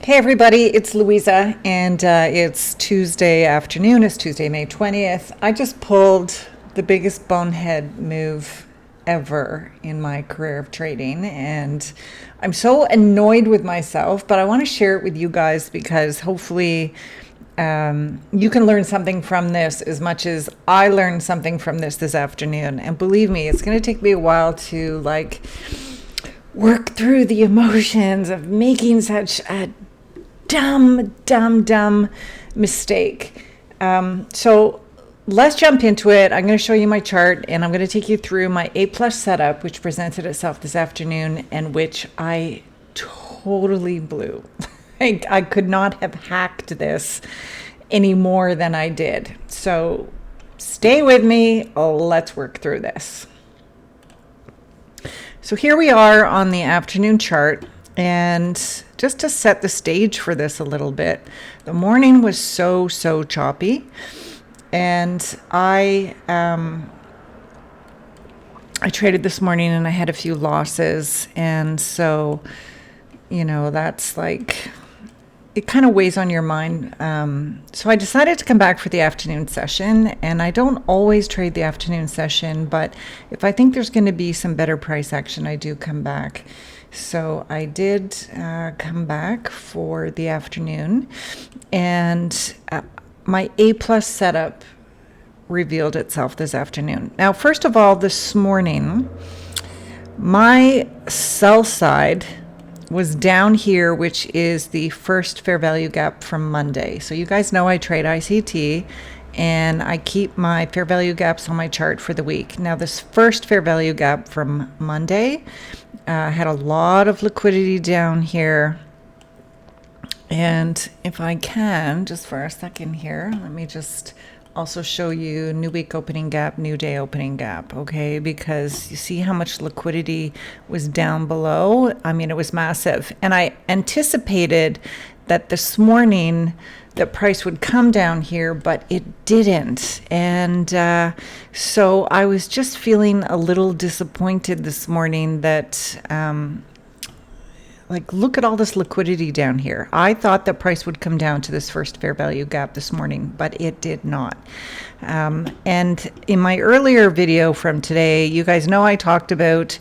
Hey everybody, it's Louisa, and it's Tuesday afternoon. It's Tuesday, May 20th. I just pulled the biggest bonehead move ever in my career of trading, and I'm so annoyed with myself, but I want to share it with you guys because hopefully you can learn something from this as much as I learned something from this afternoon. And believe me, it's going to take me a while to work through the emotions of making such a dumb mistake. So let's jump into it. I'm going to show you my chart, and I'm going to take you through my A+ setup, which presented itself this afternoon and which I totally blew. I could not have hacked this any more than I did. So stay with me. Let's work through this. So here we are on the afternoon chart. And just to set the stage for this a little bit, the morning was so choppy, and I traded this morning and I had a few losses, and so that's it kind of weighs on your mind. So I decided to come back for the afternoon session, and I don't always trade the afternoon session, but if I think there's going to be some better price action, I do come back. So I did come back for the afternoon, and my A+ setup revealed itself this afternoon. Now, first of all, this morning, my sell side was down here, which is the first fair value gap from Monday. So you guys know I trade ICT, and I keep my fair value gaps on my chart for the week. Now, this first fair value gap from Monday had a lot of liquidity down here. And if I can, just for a second here, let me just also show you new week opening gap, new day opening gap, okay? Because you see how much liquidity was down below? I mean, it was massive. And I anticipated that this morning the price would come down here, but it didn't. And so I was just feeling a little disappointed this morning that, look at all this liquidity down here. I thought the price would come down to this first fair value gap this morning, but it did not. And in my earlier video from today, you guys know I talked about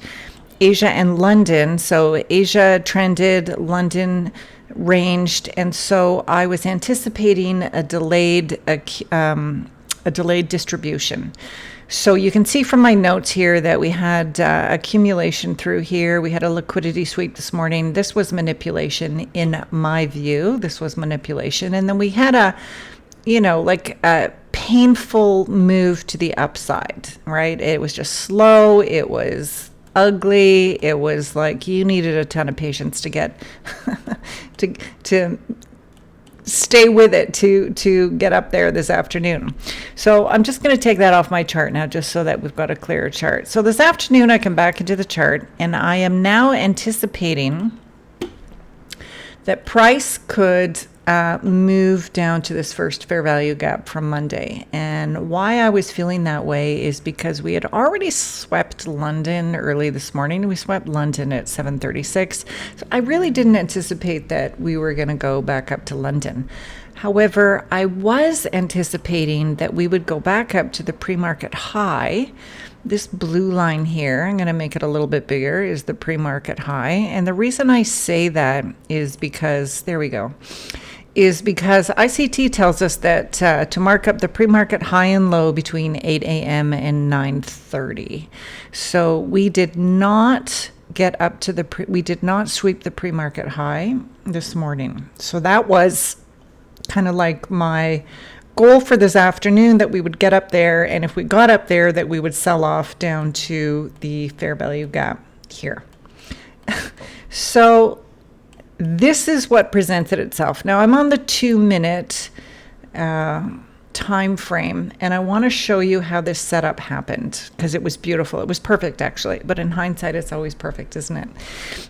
Asia and London. So Asia trended, London ranged, and so I was anticipating a delayed distribution. So you can see from my notes here that we had accumulation through here. We had a liquidity sweep this morning. This was manipulation in my view. This was manipulation. And then we had a painful move to the upside, right? It was just slow. It was ugly. It was like you needed a ton of patience to get to stay with it to get up there this afternoon. So I'm just going to take that off my chart now, just so that we've got a clearer chart. So this afternoon I come back into the chart, and I am now anticipating that price could move down to this first fair value gap from Monday. And why I was feeling that way is because we had already swept London early this morning. We swept London at 7:36. So I really didn't anticipate that we were going to go back up to London. However, I was anticipating that we would go back up to the pre-market high. This blue line here, I'm going to make it a little bit bigger, is the pre-market high. And the reason I say that is because, there we go, is because ICT tells us that to mark up the pre-market high and low between 8 a.m. and 9:30. So we did not get up to we did not sweep the pre-market high this morning. So that was kind of like my goal for this afternoon, that we would get up there, and if we got up there, that we would sell off down to the fair value gap here. So this is what presented itself. Now I'm on the 2-minute time frame, and I want to show you how this setup happened, because it was beautiful. It was perfect, actually, but in hindsight it's always perfect, isn't it?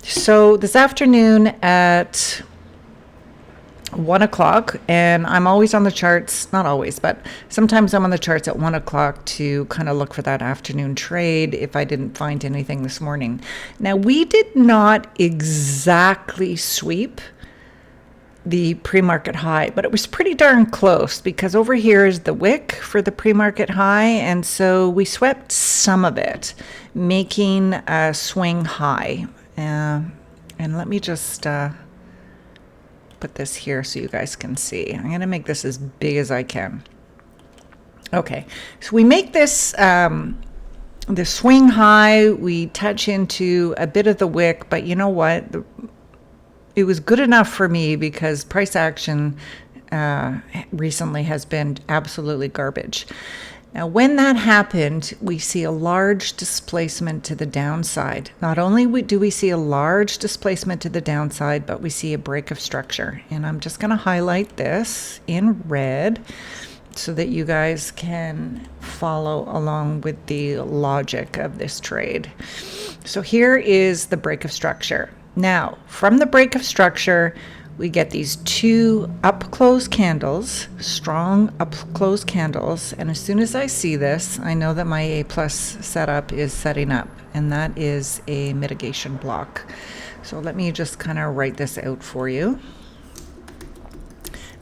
So this afternoon at 1 o'clock, and I'm always on the charts, not always, but sometimes I'm on the charts at 1 o'clock to kind of look for that afternoon trade if I didn't find anything this morning. Now, we did not exactly sweep the pre-market high, but it was pretty darn close because over here is the wick for the pre-market high, and so we swept some of it, making a swing high. And let me just put this here so you guys can see. I'm going to make this as big as I can. Okay, so we make this the swing high, we touch into a bit of the wick, but you know what? It was good enough for me because price action recently has been absolutely garbage. Now, when that happened, we see a large displacement to the downside. Not only do we see a large displacement to the downside, but we see a break of structure. And I'm just going to highlight this in red so that you guys can follow along with the logic of this trade. So here is the break of structure. Now, from the break of structure, we get these two up-close candles, strong up-close candles, and as soon as I see this, I know that my A+ setup is setting up, and that is a mitigation block. So let me just kind of write this out for you.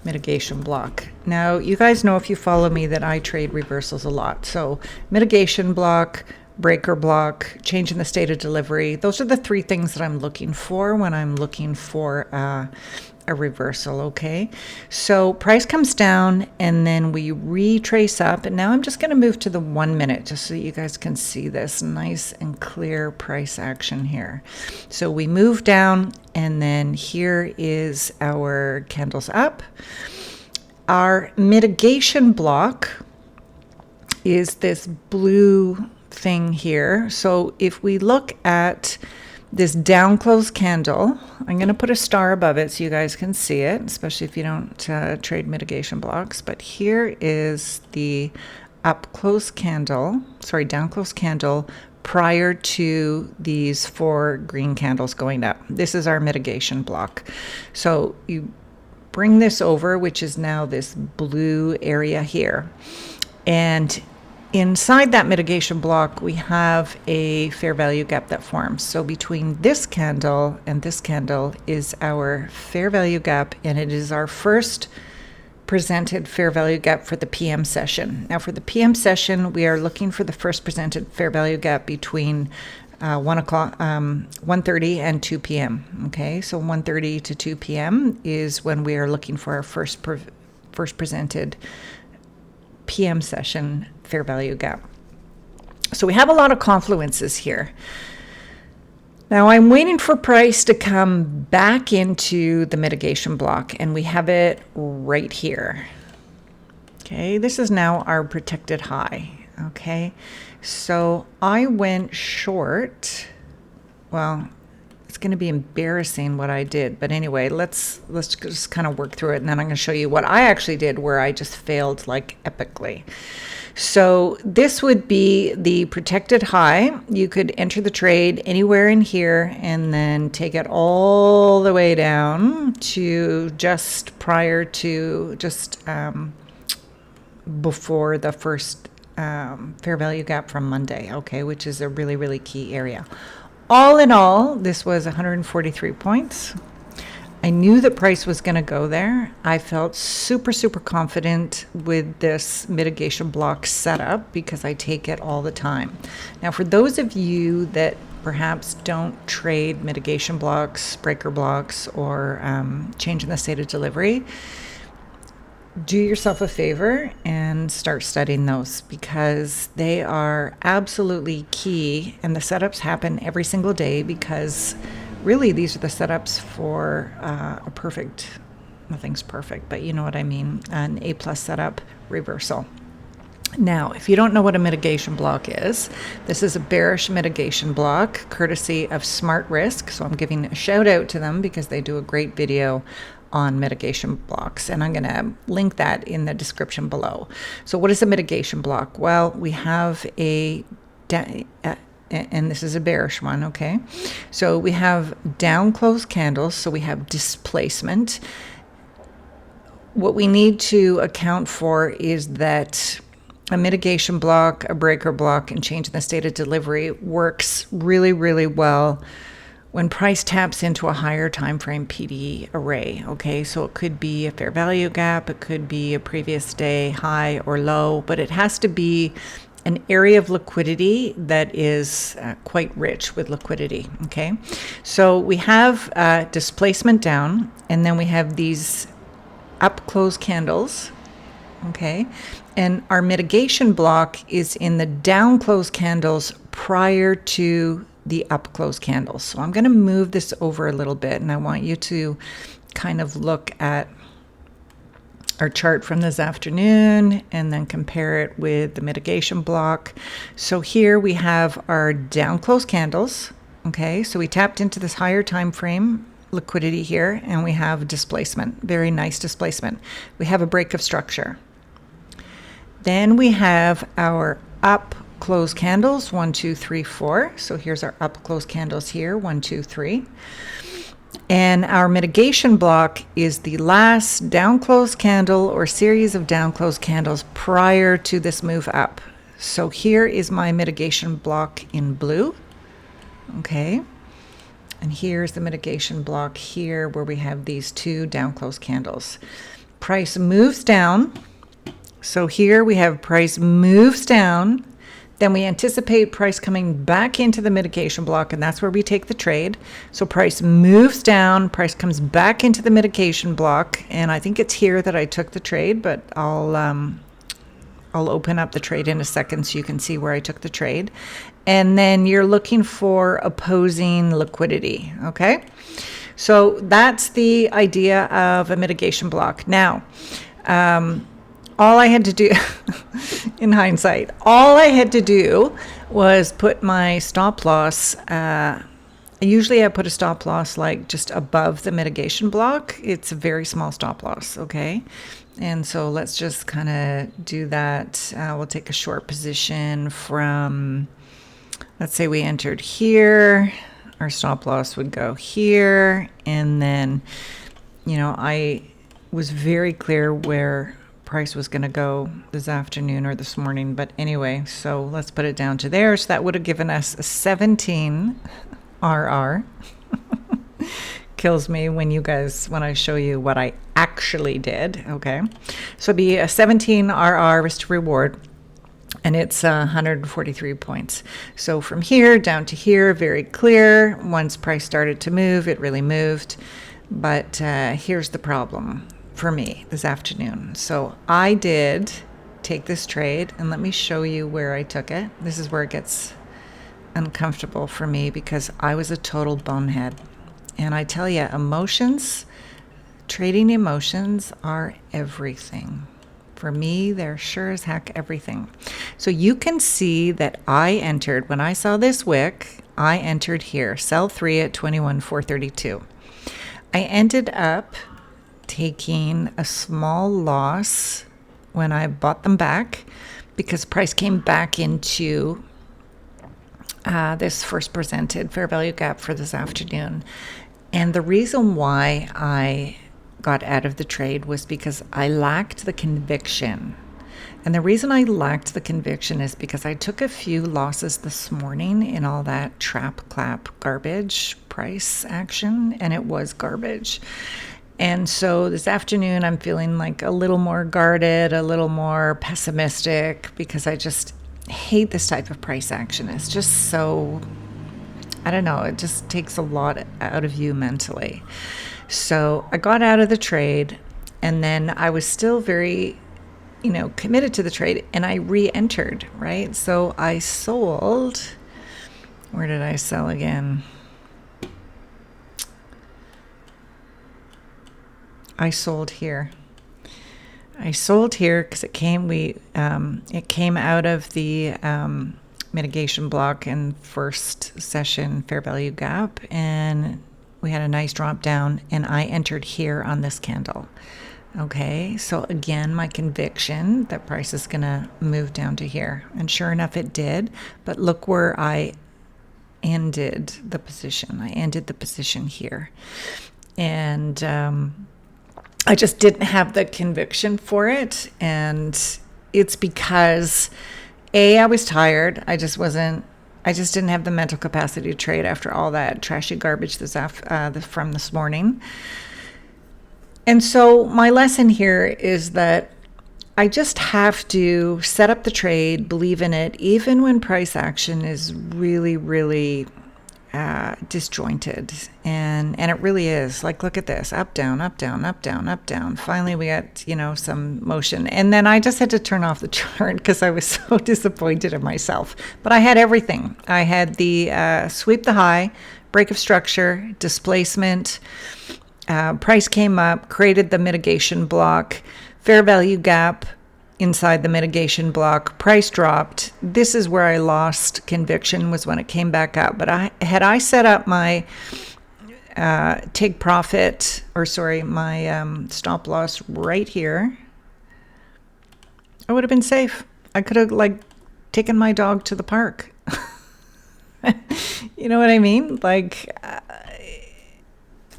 Mitigation block. Now, you guys know if you follow me that I trade reversals a lot. So mitigation block, breaker block, change in the state of delivery. Those are the three things that I'm looking for when I'm looking for a reversal, okay? So price comes down and then we retrace up. And now I'm just going to move to the 1 minute just so you guys can see this nice and clear price action here. So we move down and then here is our candles up. Our mitigation block is this blue thing here. So if we look at this down close candle, I'm going to put a star above it so you guys can see it, especially if you don't trade mitigation blocks. But here is the up close candle, sorry, down close candle prior to these 4 green candles going up. This is our mitigation block. So you bring this over, which is now this blue area here. And inside that mitigation block, we have a fair value gap that forms. So between this candle and this candle is our fair value gap, and it is our first presented fair value gap for the PM session. Now for the PM session, we are looking for the first presented fair value gap between 1:30 and 2 p.m. Okay, so 1:30 to 2 p.m. is when we are looking for our first presented PM session fair value gap. So we have a lot of confluences here. Now I'm waiting for price to come back into the mitigation block, and we have it right here. Okay, this is now our protected high. Okay, so I went short. Well, it's going to be embarrassing what I did, but anyway, let's just kind of work through it, and then I'm going to show you what I actually did where I just failed like epically. So this would be the protected high. You could enter the trade anywhere in here and then take it all the way down to just prior to before the first fair value gap from Monday, okay, which is a really, really key area. All in all, this was 143 points. I knew that price was going to go there. I felt super, super confident with this mitigation block setup because I take it all the time. Now, for those of you that perhaps don't trade mitigation blocks, breaker blocks, or change in the state of delivery, do yourself a favor and start studying those because they are absolutely key, and the setups happen every single day because really these are the setups for a perfect, nothing's perfect, but you know what I mean, an A+ setup reversal. Now, if you don't know what a mitigation block is, this is a bearish mitigation block courtesy of Smart Risk. So I'm giving a shout out to them because they do a great video on mitigation blocks, and I'm going to link that in the description below. So what is a mitigation block? Well, we have and this is a bearish one, okay? So we have down close candles, so we have displacement. What we need to account for is that a mitigation block, a breaker block, and change in the state of delivery works really, really well when price taps into a higher time frame PD array. Okay, so it could be a fair value gap, it could be a previous day high or low, but it has to be an area of liquidity that is quite rich with liquidity. Okay, so we have displacement down, and then we have these up close candles. Okay, and our mitigation block is in the down close candles prior to the up close candles. So I'm going to move this over a little bit, and I want you to kind of look at our chart from this afternoon and then compare it with the mitigation block. So here we have our down close candles. Okay, so we tapped into this higher time frame liquidity here, and we have displacement, very nice displacement. We have a break of structure. Then we have our up close candles, 1, 2, 3, 4. So here's our up close candles here, 1, 2, 3. And our mitigation block is the last down close candle or series of down close candles prior to this move up. So here is my mitigation block in blue. Okay. And here's the mitigation block here where we have these two down close candles. Price moves down. So here we have price moves down. Then we anticipate price coming back into the mitigation block, and that's where we take the trade. So price moves down, price comes back into the mitigation block, and I think it's here that I took the trade, but I'll open up the trade in a second so you can see where I took the trade. And then you're looking for opposing liquidity, okay? So that's the idea of a mitigation block. Now, all I had to do, in hindsight, all I had to do was put my stop loss. Usually I put a stop loss like just above the mitigation block. It's a very small stop loss, okay? And so let's just kind of do that. We'll take a short position from, let's say we entered here. Our stop loss would go here. And then, you know, I was very clear where price was going to go this afternoon or this morning, but anyway, so let's put it down to there. So that would have given us a 17 RR. Kills me when I show you what I actually did. Okay, so it'd be a 17 RR risk to reward, and it's 143 points. So from here down to here, very clear. Once price started to move, it really moved. But here's the problem for me this afternoon. So I did take this trade, and let me show you where I took it. This is where it gets uncomfortable for me because I was a total bonehead. And I tell you, emotions, trading emotions are everything. For me, they're sure as heck everything. So you can see that I entered, when I saw this wick, I entered here, sell 3 at 21,432. I ended up taking a small loss when I bought them back because price came back into this first presented fair value gap for this afternoon. And the reason why I got out of the trade was because I lacked the conviction. And the reason I lacked the conviction is because I took a few losses this morning in all that trap clap garbage price action, and it was garbage. And so this afternoon, I'm feeling like a little more guarded, a little more pessimistic, because I just hate this type of price action. It's just so, I don't know, it just takes a lot out of you mentally. So I got out of the trade, and then I was still very, committed to the trade, and I re-entered, right? So I sold, where did I sell again? I sold here. Because it came out of the mitigation block and first session fair value gap, and we had a nice drop down, and I entered here on this candle. Okay, so again, my conviction that price is gonna move down to here, and sure enough it did, but look where I ended the position. I ended the position here, and I just didn't have the conviction for it. And it's because I was tired. I just wasn't I just didn't have the mental capacity to trade after all that trashy garbage from this morning. And so my lesson here is that I just have to set up the trade, believe in it, even when price action is really, really disjointed. And it really is. Like, look at this, up, down, up, down, up, down, up, down. Finally, we got, some motion. And then I just had to turn off the chart because I was so disappointed in myself. But I had everything. I had the sweep the high, break of structure, displacement, price came up, created the mitigation block, fair value gap inside the mitigation block, price dropped. This is where I lost conviction, was when it came back up. But had I set up my take profit, my stop loss right here, I would have been safe. I could have taken my dog to the park. You know what I mean?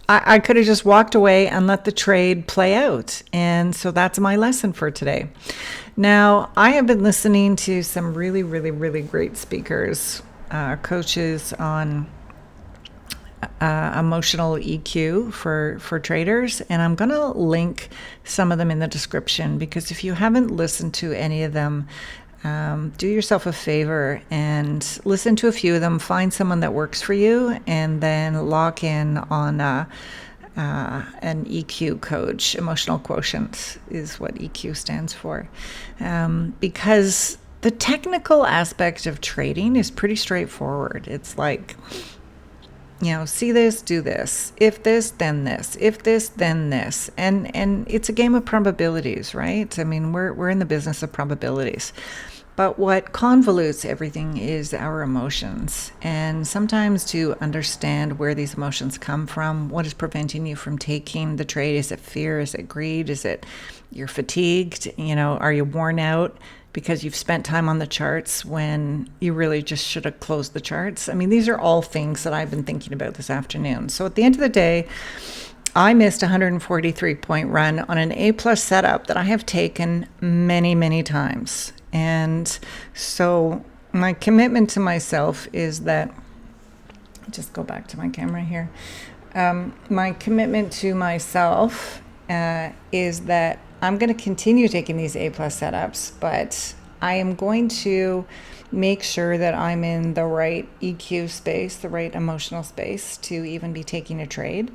I could have just walked away and let the trade play out. And so that's my lesson for today. Now, I have been listening to some really, really, really great speakers, coaches on emotional EQ for traders. And I'm going to link some of them in the description, because if you haven't listened to any of them, do yourself a favor and listen to a few of them, find someone that works for you, and then lock in on an EQ coach. Emotional quotient is what EQ stands for. Because the technical aspect of trading is pretty straightforward. It's like, see this, do this. If this, then this. If this, then this. And it's a game of probabilities, right? I mean, we're in the business of probabilities. But what convolutes everything is our emotions. And sometimes to understand where these emotions come from, what is preventing you from taking the trade? Is it fear? Is it greed? Is it you're fatigued? Are you worn out because you've spent time on the charts when you really just should have closed the charts? I mean, these are all things that I've been thinking about this afternoon. So at the end of the day, I missed a 143-point run on an A+ setup that I have taken many, many times. And so my commitment to myself is that, just go back to my camera here. My commitment to myself is that I'm going to continue taking these A+ setups, but I am going to make sure that I'm in the right EQ space, the right emotional space to even be taking a trade.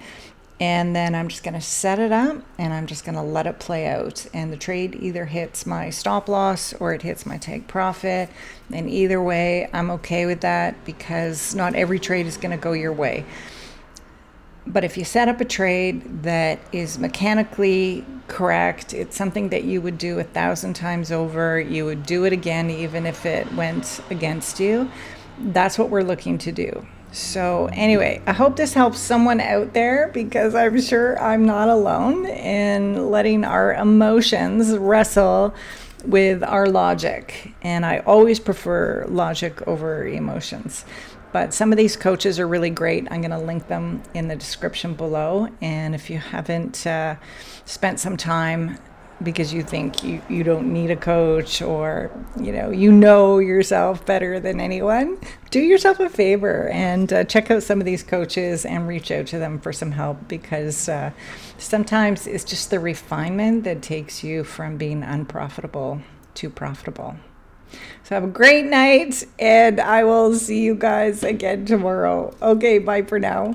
And then I'm just going to set it up and I'm just going to let it play out. And the trade either hits my stop loss or it hits my take profit. And either way, I'm okay with that, because not every trade is going to go your way. But if you set up a trade that is mechanically correct, it's something that you would do 1,000 times over, you would do it again even if it went against you. That's what we're looking to do. So anyway, I hope this helps someone out there, because I'm sure I'm not alone in letting our emotions wrestle with our logic. And I always prefer logic over emotions. But some of these coaches are really great. I'm going to link them in the description below. And if you haven't spent some time because you think you don't need a coach, or you know yourself better than anyone, do yourself a favor and check out some of these coaches and reach out to them for some help, because sometimes it's just the refinement that takes you from being unprofitable to profitable. So have a great night, and I will see you guys again tomorrow. Okay, bye for now.